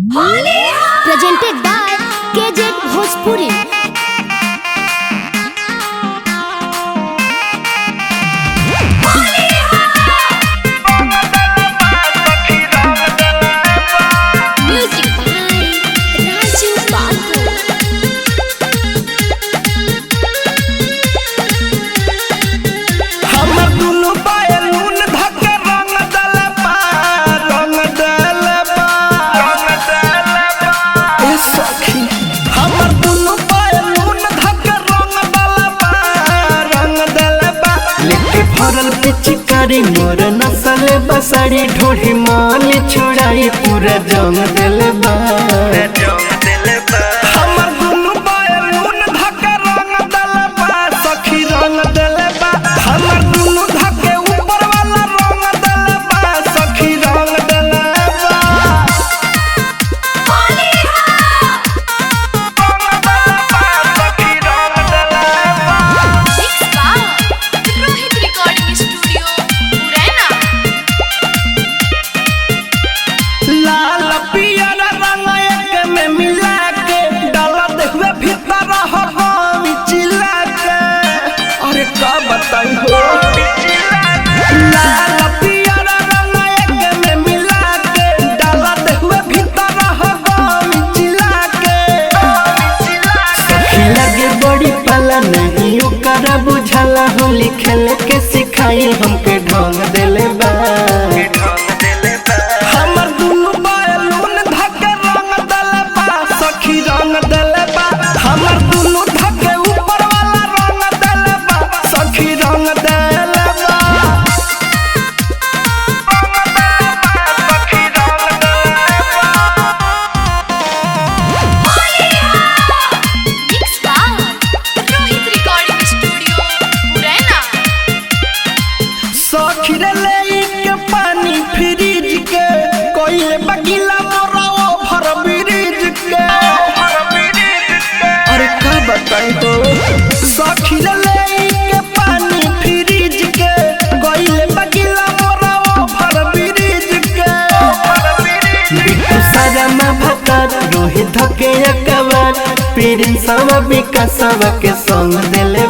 Presented by KZ Bhojpuri. Music by Raju Babu. हमर दुनु balloon धक रंग दलबा ए सखी हमर दुनु बैलून धक रंग दलबा लेके भरल पिचकारी मोर नसल बसड़ी ढोढ़ी मान छोड़ाई पूरा जंग दलबा हमर दुनु बैलून धक रंग दलबा सखी रंग दलबा हमर दुनु धके ऊपर वाला रंग दलबा सखी रंग दलबा सखी रंग दलबा Mixed by Rohit Recording Studio, Murena. लाल पियर रंग एक में मिला के डाला देखवे भीतर हम चिल्ला के अरे का बताई हो लाल पियर रंग एक में मिला के डाला देखवे भीतर हम चिल्ला के सखी लगे बड़ी पाला नहीं ओकर बुझाला होली खेल के सिखाई हमके ढंग देले बा हमर दुनु बैलून धक रंग दलबा सखी रंग दलबा हमर दुनु धके ऊपर वाला रंग दलबा सखी रंग दलबा सखी रंग दलबा Mixed by Rohit Recording Studio, Murena. सखी रे ले के पानी फ्रिज के कोइले बगिला मोरा ओभर ब्रिज के अरे का बताई हो सखी रे ले के पानी फ्रिज के कोइले बगिला मोरा ओभर ब्रिज के बिकु सारा भतर रोहित धके एकबार प्रिंस सब विकास के संग देले